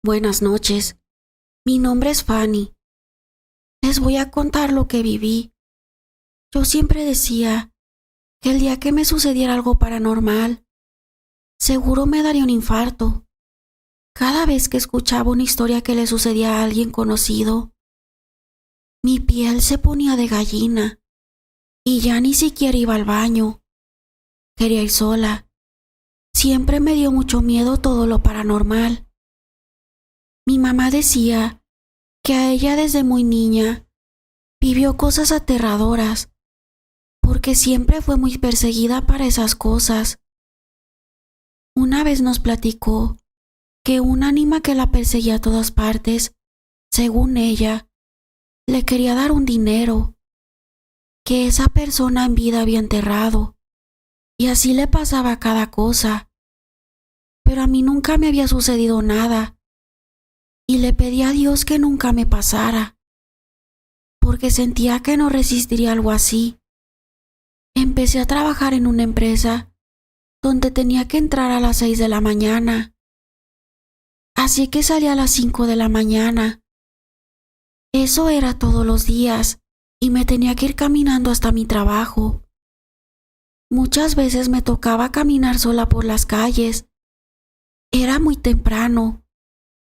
Buenas noches. Mi nombre es Fanny. Les voy a contar lo que viví. Yo siempre decía que el día que me sucediera algo paranormal, seguro me daría un infarto. Cada vez que escuchaba una historia que le sucedía a alguien conocido, mi piel se ponía de gallina y ya ni siquiera iba al baño. Quería ir sola. Siempre me dio mucho miedo todo lo paranormal. Mi mamá decía que a ella desde muy niña vivió cosas aterradoras, porque siempre fue muy perseguida para esas cosas. Una vez nos platicó que un ánima que la perseguía a todas partes, según ella, le quería dar un dinero que esa persona en vida había enterrado, y así le pasaba a cada cosa. Pero a mí nunca me había sucedido nada, y le pedí a Dios que nunca me pasara, porque sentía que no resistiría algo así. Empecé a trabajar en una empresa donde tenía que entrar a las 6 de la mañana. Así que salí a las 5 de la mañana. Eso era todos los días y me tenía que ir caminando hasta mi trabajo. Muchas veces me tocaba caminar sola por las calles. Era muy temprano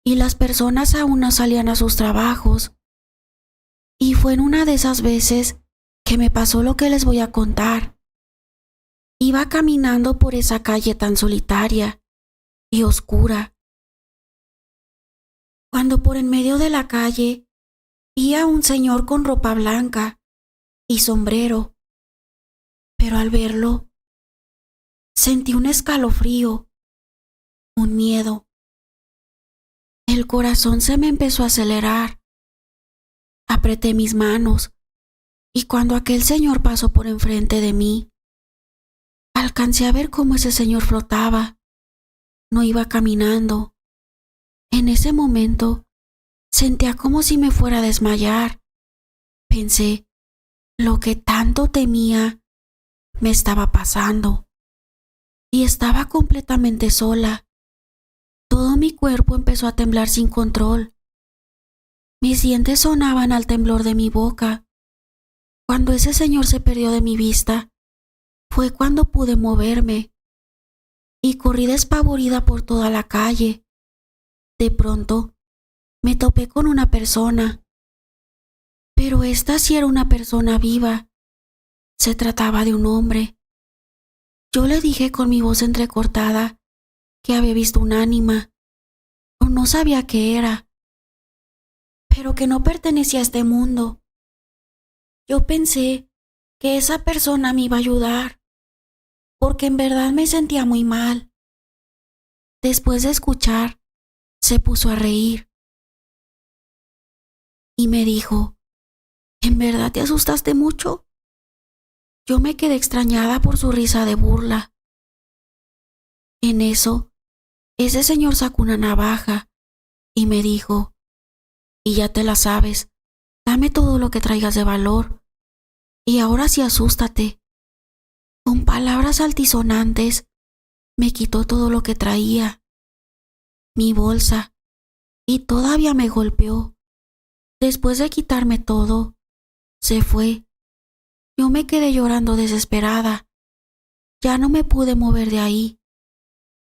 y las personas aún no salían a sus trabajos. Y fue en una de esas veces que me pasó lo que les voy a contar. Iba caminando por esa calle tan solitaria y oscura, cuando por en medio de la calle vi a un señor con ropa blanca y sombrero, pero al verlo sentí un escalofrío, un miedo. El corazón se me empezó a acelerar. Apreté mis manos y cuando aquel señor pasó por enfrente de mí, alcancé a ver cómo ese señor flotaba. No iba caminando. En ese momento sentía como si me fuera a desmayar. Pensé, lo que tanto temía me estaba pasando. Y estaba completamente sola. Todo mi cuerpo empezó a temblar sin control. Mis dientes sonaban al temblor de mi boca. Cuando ese señor se perdió de mi vista, fue cuando pude moverme y corrí despavorida por toda la calle. De pronto, me topé con una persona, pero esta sí era una persona viva. Se trataba de un hombre. Yo le dije con mi voz entrecortada que había visto un ánima, o no sabía qué era, pero que no pertenecía a este mundo. Yo pensé que esa persona me iba a ayudar, porque en verdad me sentía muy mal. Después de escuchar, se puso a reír y me dijo, ¿en verdad te asustaste mucho? Yo me quedé extrañada por su risa de burla. En eso, ese señor sacó una navaja y me dijo, y ya te la sabes, dame todo lo que traigas de valor, y ahora sí asústate. Con palabras altisonantes, me quitó todo lo que traía, mi bolsa, y todavía me golpeó. Después de quitarme todo, se fue. Yo me quedé llorando desesperada. Ya no me pude mover de ahí,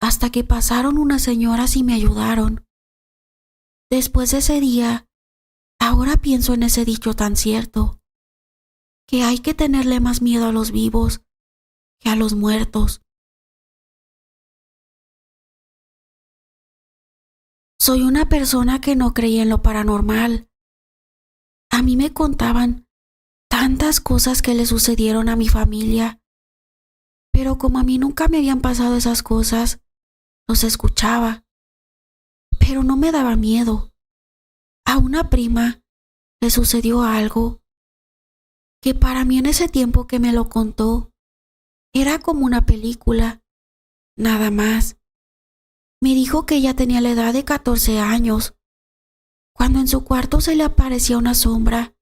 hasta que pasaron unas señoras y me ayudaron. Después de ese día, ahora pienso en ese dicho tan cierto, que hay que tenerle más miedo a los vivos que a los muertos. Soy una persona que no creía en lo paranormal. A mí me contaban tantas cosas que le sucedieron a mi familia, pero como a mí nunca me habían pasado esas cosas, los escuchaba, pero no me daba miedo. A una prima le sucedió algo que para mí en ese tiempo que me lo contó era como una película, nada más. Me dijo que ella tenía la edad de 14 años, cuando en su cuarto se le aparecía una sombra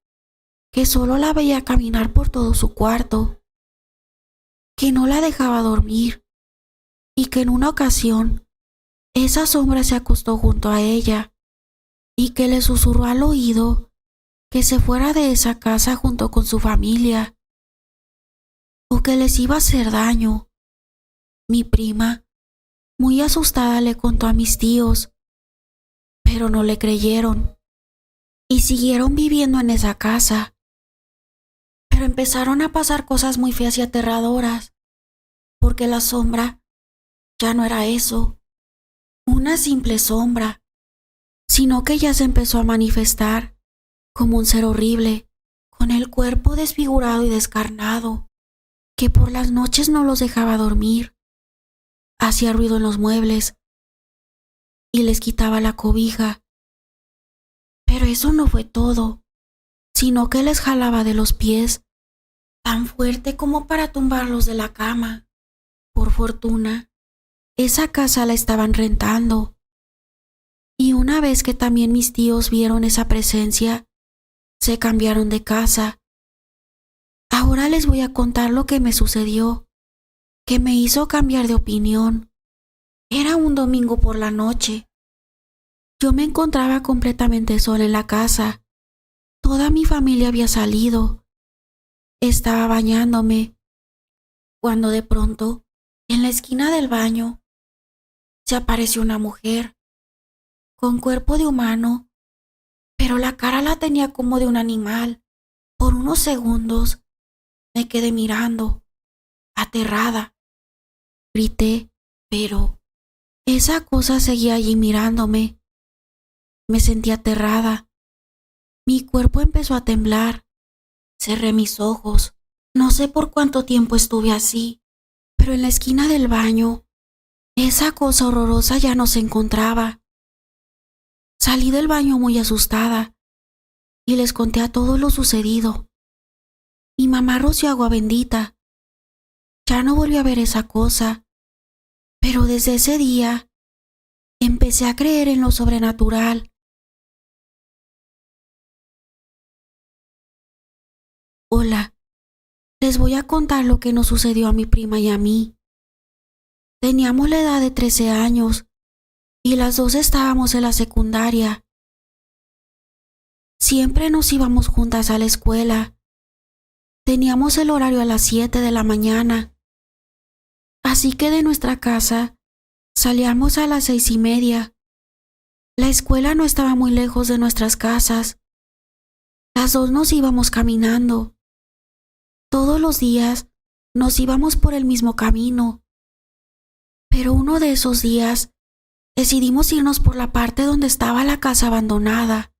que solo la veía caminar por todo su cuarto, que no la dejaba dormir y que en una ocasión esa sombra se acostó junto a ella y que le susurró al oído que se fuera de esa casa junto con su familia o que les iba a hacer daño. Mi prima, muy asustada, le contó a mis tíos, pero no le creyeron y siguieron viviendo en esa casa. Pero empezaron a pasar cosas muy feas y aterradoras, porque la sombra ya no era eso, una simple sombra, sino que ya se empezó a manifestar como un ser horrible, con el cuerpo desfigurado y descarnado, que por las noches no los dejaba dormir, hacía ruido en los muebles y les quitaba la cobija. Pero eso no fue todo, sino que les jalaba de los pies tan fuerte como para tumbarlos de la cama. Por fortuna, esa casa la estaban rentando. Y una vez que también mis tíos vieron esa presencia, se cambiaron de casa. Ahora les voy a contar lo que me sucedió, que me hizo cambiar de opinión. Era un domingo por la noche. Yo me encontraba completamente sola en la casa. Toda mi familia había salido. Estaba bañándome, cuando de pronto, en la esquina del baño, se apareció una mujer, con cuerpo de humano, pero la cara la tenía como de un animal. Por unos segundos me quedé mirando, aterrada. Grité, pero esa cosa seguía allí mirándome. Me sentí aterrada. Mi cuerpo empezó a temblar. Cerré mis ojos. No sé por cuánto tiempo estuve así, pero en la esquina del baño, esa cosa horrorosa ya no se encontraba. Salí del baño muy asustada y les conté a todos lo sucedido. Mi mamá roció agua bendita. Ya no volví a ver esa cosa, pero desde ese día empecé a creer en lo sobrenatural. Hola, les voy a contar lo que nos sucedió a mi prima y a mí. Teníamos la edad de 13 años y las dos estábamos en la secundaria. Siempre nos íbamos juntas a la escuela. Teníamos el horario a las 7 de la mañana. Así que de nuestra casa salíamos a las 6:30. La escuela no estaba muy lejos de nuestras casas. Las dos nos íbamos caminando. Todos los días nos íbamos por el mismo camino. Pero uno de esos días decidimos irnos por la parte donde estaba la casa abandonada.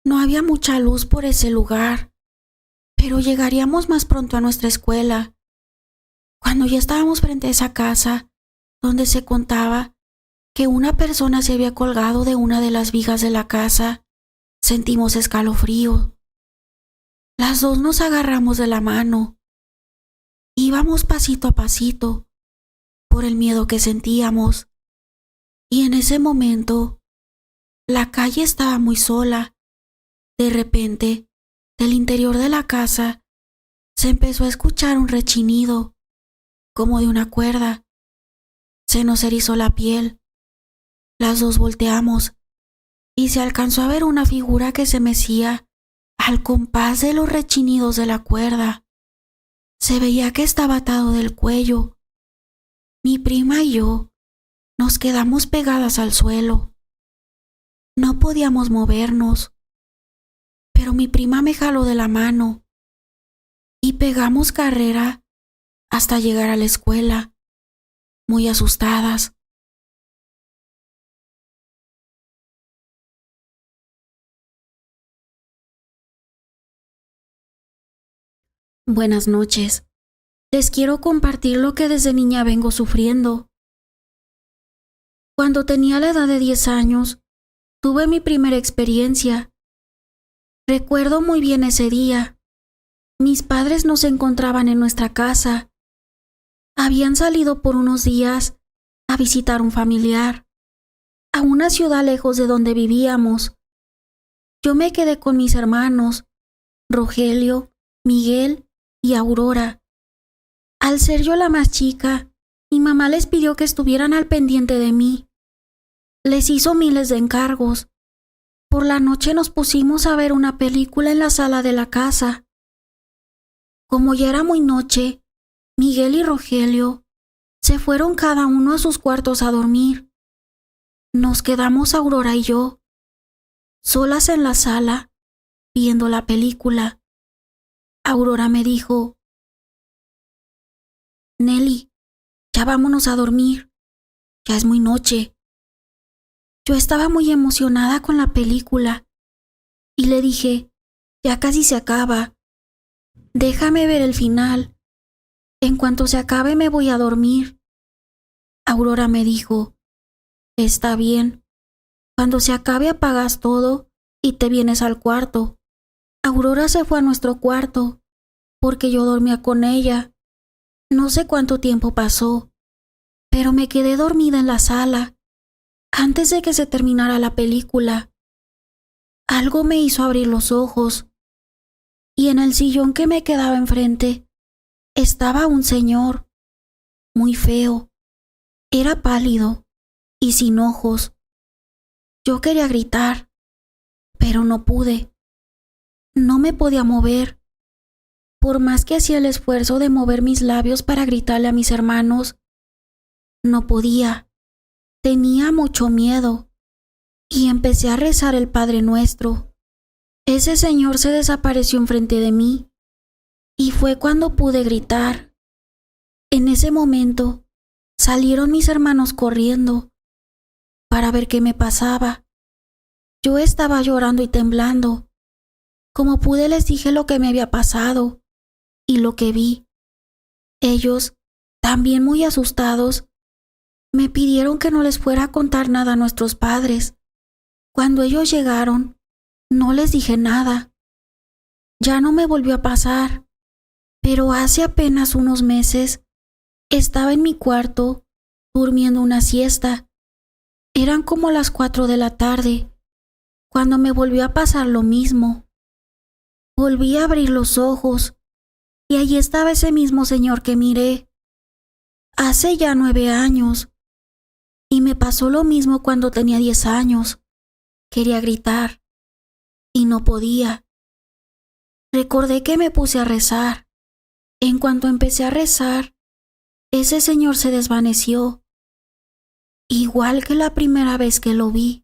No había mucha luz por ese lugar, pero llegaríamos más pronto a nuestra escuela. Cuando ya estábamos frente a esa casa, donde se contaba que una persona se había colgado de una de las vigas de la casa, sentimos escalofrío. Las dos nos agarramos de la mano. Íbamos pasito a pasito, por el miedo que sentíamos. Y en ese momento, la calle estaba muy sola. De repente, del interior de la casa, se empezó a escuchar un rechinido, como de una cuerda. Se nos erizó la piel. Las dos volteamos y se alcanzó a ver una figura que se mecía al compás de los rechinidos de la cuerda. Se veía que estaba atado del cuello. Mi prima y yo nos quedamos pegadas al suelo. No podíamos movernos, pero mi prima me jaló de la mano y pegamos carrera hasta llegar a la escuela, muy asustadas. Buenas noches. Les quiero compartir lo que desde niña vengo sufriendo. Cuando tenía la edad de 10 años, tuve mi primera experiencia. Recuerdo muy bien ese día. Mis padres no se encontraban en nuestra casa. Habían salido por unos días a visitar un familiar, a una ciudad lejos de donde vivíamos. Yo me quedé con mis hermanos, Rogelio, Miguel y Aurora. Al ser yo la más chica, Mi mamá les pidió que estuvieran al pendiente de mí. Les hizo miles de encargos. Por la noche nos pusimos a ver una película en la sala de la casa. Como ya era muy noche, Miguel y Rogelio se fueron cada uno a sus cuartos a dormir. Nos quedamos Aurora y yo, solas en la sala, viendo la película. Aurora me dijo: Nelly, ya vámonos a dormir, ya es muy noche. Yo estaba muy emocionada con la película y le dije: ya casi se acaba, déjame ver el final, en cuanto se acabe me voy a dormir. Aurora me dijo: está bien, cuando se acabe apagas todo y te vienes al cuarto. Aurora se fue a nuestro cuarto, porque yo dormía con ella. No sé cuánto tiempo pasó, pero me quedé dormida en la sala, antes de que se terminara la película. Algo me hizo abrir los ojos, y en el sillón que me quedaba enfrente estaba un señor, muy feo. Era pálido y sin ojos. Yo quería gritar, pero no pude. No me podía mover. Por más que hacía el esfuerzo de mover mis labios para gritarle a mis hermanos, no podía. Tenía mucho miedo y empecé a rezar el Padre Nuestro. Ese señor se desapareció enfrente de mí y fue cuando pude gritar. En ese momento salieron mis hermanos corriendo para ver qué me pasaba. Yo estaba llorando y temblando. Como pude les dije lo que me había pasado y lo que vi. Ellos, también muy asustados, me pidieron que no les fuera a contar nada a nuestros padres. Cuando ellos llegaron, no les dije nada. Ya no me volvió a pasar, pero hace apenas unos meses estaba en mi cuarto durmiendo una siesta. Eran como las 4 de la tarde, cuando me volvió a pasar lo mismo. Volví a abrir los ojos y allí estaba ese mismo señor que miré hace ya 9 años. Y me pasó lo mismo cuando tenía 10 años. Quería gritar y no podía. Recordé que me puse a rezar. En cuanto empecé a rezar, ese señor se desvaneció, igual que la primera vez que lo vi.